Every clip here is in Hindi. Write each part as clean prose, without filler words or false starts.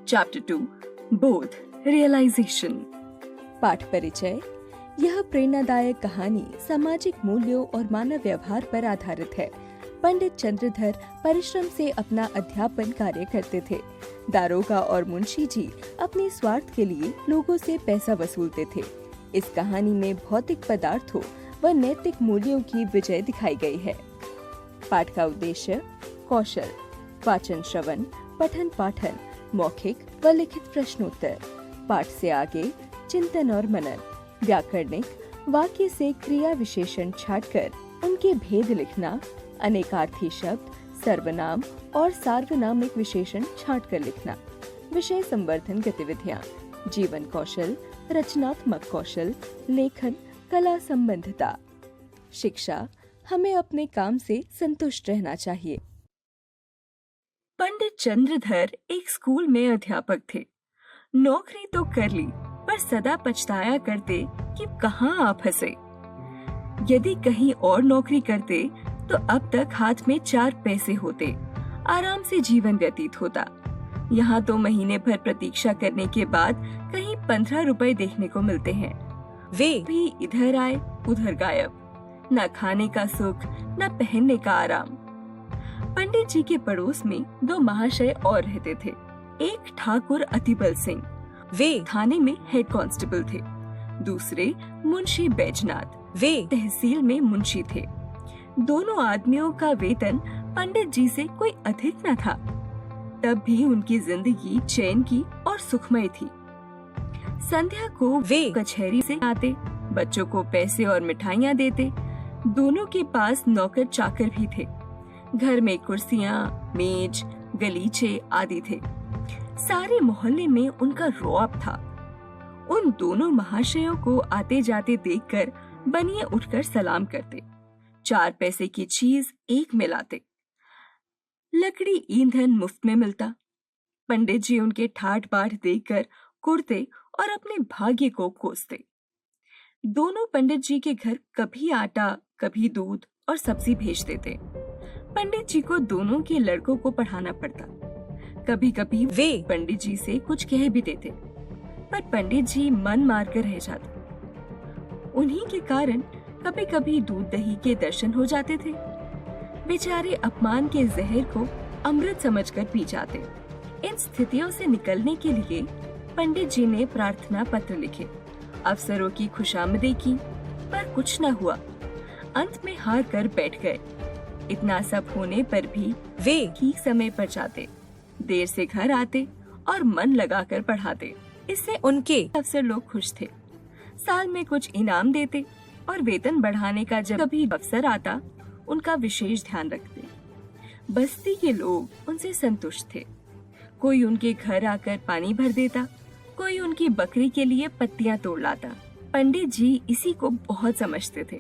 चैप्टर 2 बोध रियलाइजेशन। पाठ परिचय। यह प्रेरणादायक कहानी सामाजिक मूल्यों और मानव व्यवहार पर आधारित है। पंडित चंद्रधर परिश्रम से अपना अध्यापन कार्य करते थे। दारोगा और मुंशी जी अपने स्वार्थ के लिए लोगों से पैसा वसूलते थे। इस कहानी में भौतिक पदार्थों व नैतिक मूल्यों की विजय दिखाई गई है। पाठ का उद्देश्य कौशल, वाचन श्रवण, पठन पाठन, मौखिक व लिखित प्रश्नोत्तर। पाठ से आगे चिंतन और मनन, व्याकरणिक, वाक्य से क्रिया विशेषण छांटकर उनके भेद लिखना, अनेकार्थी शब्द, सर्वनाम और सार्वनामिक विशेषण छांटकर लिखना। विषय संवर्धन गतिविधियाँ, जीवन कौशल, रचनात्मक कौशल, लेखन, कला संबंधिता। शिक्षा, हमें अपने काम से संतुष्ट रहना चाहिए। पंडित चंद्रधर एक स्कूल में अध्यापक थे। नौकरी तो कर ली, पर सदा पछताया करते कि कहाँ आ फंसे। यदि कहीं और नौकरी करते तो अब तक हाथ में 4 पैसे होते, आराम से जीवन व्यतीत होता। यहाँ तो महीने भर प्रतीक्षा करने के बाद कहीं 15 रुपए देखने को मिलते हैं। वे भी इधर आए उधर गायब, न खाने का सुख न पहनने का आराम। पंडित जी के पड़ोस में 2 महाशय और रहते थे। एक ठाकुर अतिबल सिंह, वे थाने में हेड कांस्टेबल थे। दूसरे मुंशी बैजनाथ, वे तहसील में मुंशी थे। दोनों आदमियों का वेतन पंडित जी से कोई अधिक न था। तब भी उनकी जिंदगी चैन की और सुखमय थी। संध्या को वे कचहरी से आते, बच्चों को पैसे और मिठाइयाँ देते। दोनों के पास नौकर चाकर भी थे। घर में कुर्सियाँ, मेज, गलीचे आदि थे। सारे मोहल्ले में उनका रौब था। उन दोनों महाशयों को आते जाते देखकर बनिए उठकर सलाम करते। 4 पैसे की चीज एक में लाते। लकड़ी ईंधन मुफ्त में मिलता। पंडित जी उनके ठाठ बाठ देखकर कुड़ते और अपने भाग्य को कोसते। दोनों पंडित जी के घर कभी आटा, कभी दूध और सब्जी भेज देते। पंडित जी को दोनों के लड़कों को पढ़ाना पड़ता। कभी कभी वे पंडित जी से कुछ कह भी देते, पर पंडित जी मन मार कर रह जाते। उन्हीं के कारण कभी कभी दूध दही के दर्शन हो जाते थे। बेचारे अपमान के जहर को अमृत समझकर पी जाते। इन स्थितियों से निकलने के लिए पंडित जी ने प्रार्थना पत्र लिखे, अफसरों की खुशामदी की, पर कुछ न हुआ। अंत में हार कर बैठ गए। इतना सब होने पर भी वे ठीक समय पर जाते, देर से घर आते और मन लगाकर पढ़ाते। इससे उनके अफसर लोग खुश थे। साल में कुछ इनाम देते और वेतन बढ़ाने का जब कभी अवसर आता उनका विशेष ध्यान रखते। बस्ती के लोग उनसे संतुष्ट थे। कोई उनके घर आकर पानी भर देता, कोई उनकी बकरी के लिए पत्तियां तोड़ लाता। पंडित जी इसी को बहुत समझते थे।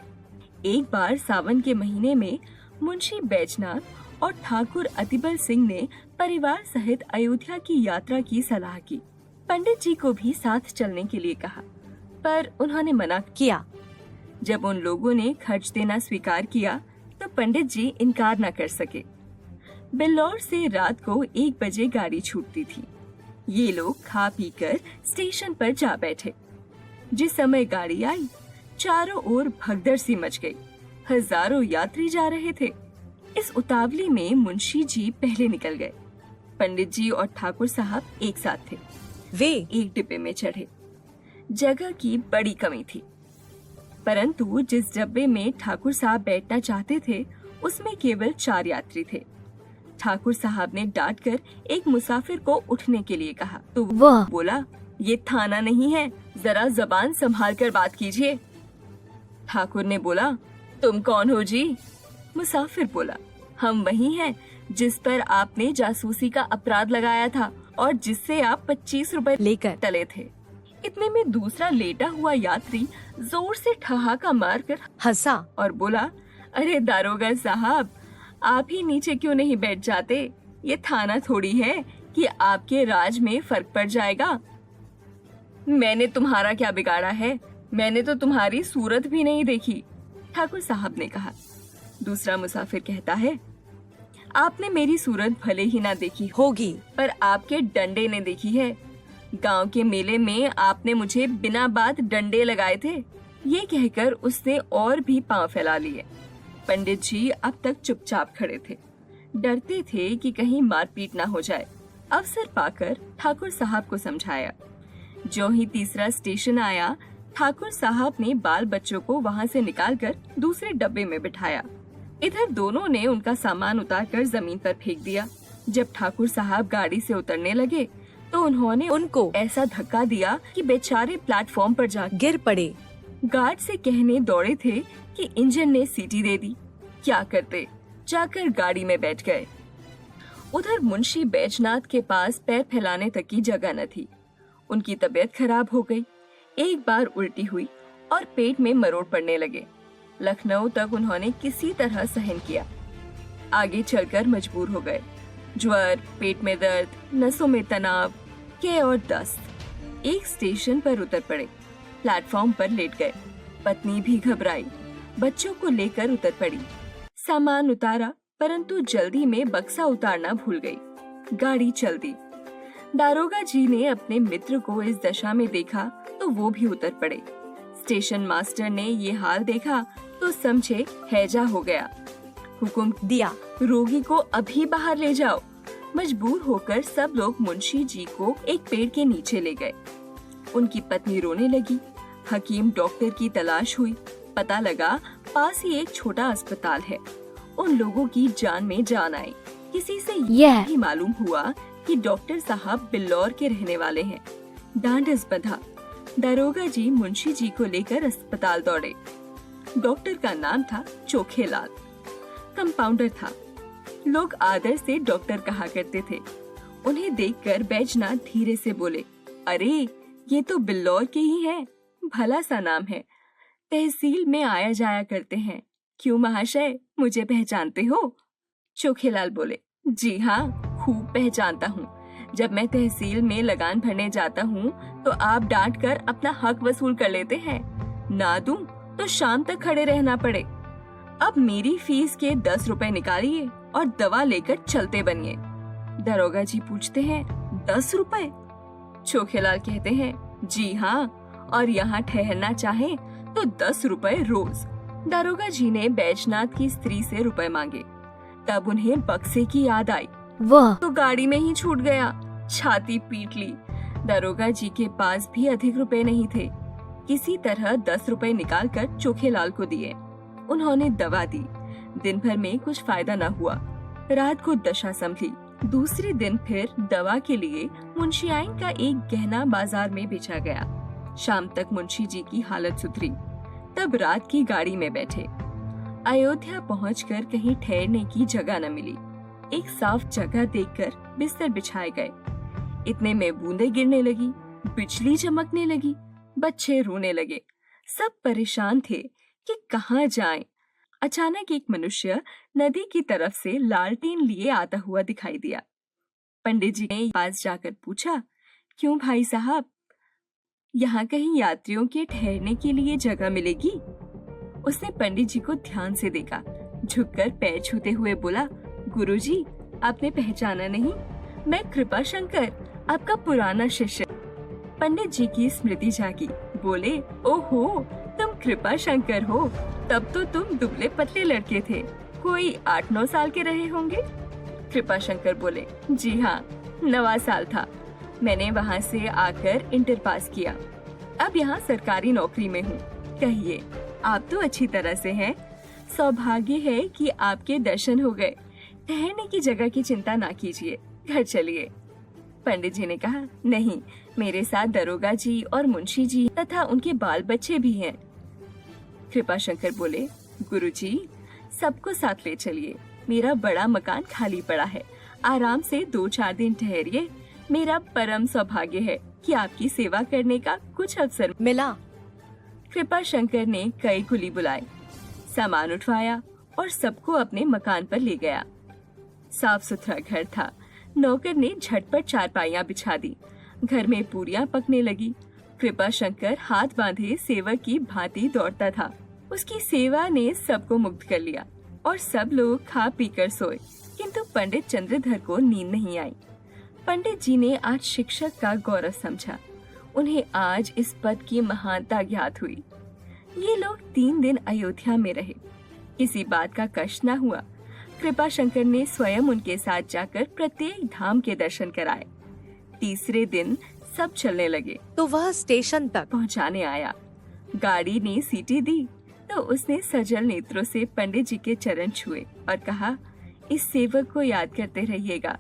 एक बार सावन के महीने में मुंशी बैजनाथ और ठाकुर अतिबल सिंह ने परिवार सहित अयोध्या की यात्रा की सलाह की। पंडित जी को भी साथ चलने के लिए कहा, पर उन्होंने मना किया। जब उन लोगों ने खर्च देना स्वीकार किया तो पंडित जी इनकार न कर सके। बिल्लौर से रात को 1 बजे गाड़ी छूटती थी। ये लोग खा पी कर स्टेशन पर जा बैठे। जिस समय गाड़ी आई, चारों ओर भगदड़ सी मच गई। हजारों यात्री जा रहे थे। इस उतावली में मुंशी जी पहले निकल गए। पंडित जी और ठाकुर साहब एक साथ थे। वे एक डिब्बे में चढ़े। जगह की बड़ी कमी थी, परंतु जिस डिब्बे में ठाकुर साहब बैठना चाहते थे उसमें केवल 4 यात्री थे। ठाकुर साहब ने डांटकर एक मुसाफिर को उठने के लिए कहा तो वह बोला, ये थाना नहीं है, जरा जबान संभाल कर बात कीजिए। ठाकुर ने बोला, तुम कौन हो जी? मुसाफिर बोला, हम वही हैं जिस पर आपने जासूसी का अपराध लगाया था और जिससे आप 25 रुपए लेकर टले थे। इतने में दूसरा लेटा हुआ यात्री जोर से ठहाका मारकर हंसा और बोला, अरे दारोगा साहब, आप ही नीचे क्यों नहीं बैठ जाते? ये थाना थोड़ी है कि आपके राज में फर्क पड़ जाएगा। मैंने तुम्हारा क्या बिगाड़ा है? मैंने तो तुम्हारी सूरत भी नहीं देखी, ठाकुर साहब ने कहा। दूसरा मुसाफिर कहता है, आपने मेरी सूरत भले ही ना देखी होगी, पर आपके डंडे ने देखी है। गांव के मेले में आपने मुझे बिना बात डंडे लगाए थे। ये कहकर उसने और भी पांव फैला लिए। पंडित जी अब तक चुपचाप खड़े थे, डरते थे कि कहीं मारपीट ना हो जाए। अवसर पाकर ठाकुर साहब को समझाया। जो ही तीसरा स्टेशन आया, ठाकुर साहब ने बाल बच्चों को वहां से निकालकर दूसरे डब्बे में बिठाया। इधर दोनों ने उनका सामान उतारकर जमीन पर फेंक दिया। जब ठाकुर साहब गाड़ी से उतरने लगे तो उन्होंने उनको ऐसा धक्का दिया कि बेचारे प्लेटफॉर्म पर जा गिर पड़े। गार्ड से कहने दौड़े थे कि इंजन ने सीटी दे दी। क्या करते, जाकर गाड़ी में बैठ गए। उधर मुंशी बैजनाथ के पास पैर फैलाने तक की जगह न थी। उनकी तबीयत खराब हो गई। एक बार उल्टी हुई और पेट में मरोड़ पड़ने लगे। लखनऊ तक उन्होंने किसी तरह सहन किया। आगे चलकर मजबूर हो गए। ज्वर, पेट में दर्द, नसों में तनाव, के और दस्त। एक स्टेशन पर उतर पड़े, प्लेटफॉर्म पर लेट गए। पत्नी भी घबराई, बच्चों को लेकर उतर पड़ी। सामान उतारा, परंतु जल्दी में बक्सा उतारना भूल गई। गाड़ी चल दी। दारोगा जी ने अपने मित्र को इस दशा में देखा तो वो भी उतर पड़े। स्टेशन मास्टर ने ये हाल देखा तो समझे हैजा हो गया। हुक्म दिया, रोगी को अभी बाहर ले जाओ। मजबूर होकर सब लोग मुंशी जी को एक पेड़ के नीचे ले गए। उनकी पत्नी रोने लगी। हकीम डॉक्टर की तलाश हुई। पता लगा पास ही एक छोटा अस्पताल है। उन लोगों की जान में जान आई। किसी से यह भी मालूम हुआ कि डॉक्टर साहब बिल्लौर के रहने वाले हैं। ढांढस बंधा। दारोगा जी मुंशी जी को लेकर अस्पताल दौड़े। डॉक्टर का नाम था चोखेलाल। कंपाउंडर था। लोग आदर से डॉक्टर कहा करते थे। उन्हें देखकर बैजनाथ धीरे से बोले, अरे ये तो बिल्लौर के ही हैं। भला सा नाम है। तहसील में आया जाया करते हैं। क्यों महाशय, मुझे पहचानते हो? चोखेलाल बोले, जी हाँ, खूब पहचानता हूँ। जब मैं तहसील में लगान भरने जाता हूँ तो आप डांट कर अपना हक वसूल कर लेते हैं। ना दूं तो शाम तक खड़े रहना पड़े। अब मेरी फीस के 10 रुपए निकालिए और दवा लेकर चलते बनिए। दारोगा जी पूछते हैं, 10 रुपए? चोखेलाल कहते हैं, जी हाँ, और यहाँ ठहरना चाहे तो 10 रुपए रोज। दारोगा जी ने बैजनाथ की स्त्री से रुपए मांगे। तब उन्हें बक्से की याद आई। वाह, तो गाड़ी में ही छूट गया। छाती पीट ली। दारोगा जी के पास भी अधिक रुपए नहीं थे। किसी तरह 10 रुपए निकालकर चोखेलाल को दिए। उन्होंने दवा दी। दिन भर में कुछ फायदा न हुआ। रात को दशा संभली। दूसरे दिन फिर दवा के लिए मुंशियाइन का एक गहना बाजार में बेचा गया। शाम तक मुंशी जी की हालत सुधरी। तब रात की गाड़ी में बैठे। अयोध्या पहुंचकर कहीं ठहरने की जगह न मिली। एक साफ जगह देखकर बिस्तर बिछाए गए। इतने में बूंदें गिरने लगी, बिजली चमकने लगी, बच्चे रोने लगे। सब परेशान थे कि कहाँ जाएं। अचानक एक मनुष्य नदी की तरफ से लालटेन लिए आता हुआ दिखाई दिया। पंडित जी ने पास जाकर पूछा, क्यों भाई साहब, यहाँ कहीं यात्रियों के ठहरने के लिए जगह मिलेगी? उसने पंडित जी को ध्यान से देखा, झुककर पैर छूते हुए बोला, गुरुजी, आपने पहचाना नहीं? मैं कृपा शंकर, आपका पुराना शिष्य। पंडित जी की स्मृति जागी। बोले, ओहो, तुम कृपा शंकर हो। तब तो तुम दुबले पतले लड़के थे। कोई 8-9 साल के रहे होंगे। कृपा शंकर बोले, जी हाँ, 9वां साल था। मैंने वहाँ से आकर इंटर पास किया। अब यहाँ सरकारी नौकरी में हूँ। कहिए, आप तो अच्छी तरह से हैं। सौभाग्य है कि आपके दर्शन हो गए। ठहरने की जगह की चिंता ना कीजिए, घर चलिए। पंडित जी ने कहा, नहीं, मेरे साथ दरोगा जी और मुंशी जी तथा उनके बाल बच्चे भी हैं। कृपा शंकर बोले, गुरुजी, सबको साथ ले चलिए। मेरा बड़ा मकान खाली पड़ा है। आराम से 2-4 दिन ठहरिए। मेरा परम सौभाग्य है कि आपकी सेवा करने का कुछ अवसर मिला। कृपा शंकर ने कई कुली बुलाए, सामान उठवाया और सबको अपने मकान पर ले गया। साफ सुथरा घर था। नौकर ने झटपट चारपाइयां बिछा दी। घर में पूरियां पकने लगी। कृपा शंकर हाथ बांधे सेवक की भांति दौड़ता था। उसकी सेवा ने सबको मुग्ध कर लिया और सब लोग खा पीकर सोए। किंतु पंडित चंद्रधर को नींद नहीं आई। पंडित जी ने आज शिक्षक का गौरव समझा। उन्हें आज इस पद की महानता ज्ञात हुई। ये लोग 3 दिन अयोध्या में रहे। किसी बात का कष्ट न हुआ। कृपा शंकर ने स्वयं उनके साथ जाकर प्रत्येक धाम के दर्शन कराए। तीसरे दिन सब चलने लगे तो वह स्टेशन तक पहुंचाने आया। गाड़ी ने सीटी दी तो उसने सजल नेत्रों से पंडित जी के चरण छुए और कहा, इस सेवक को याद करते रहिएगा।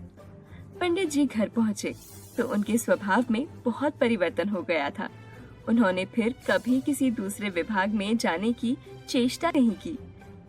पंडित जी घर पहुंचे तो उनके स्वभाव में बहुत परिवर्तन हो गया था। उन्होंने फिर कभी किसी दूसरे विभाग में जाने की चेष्टा नहीं की।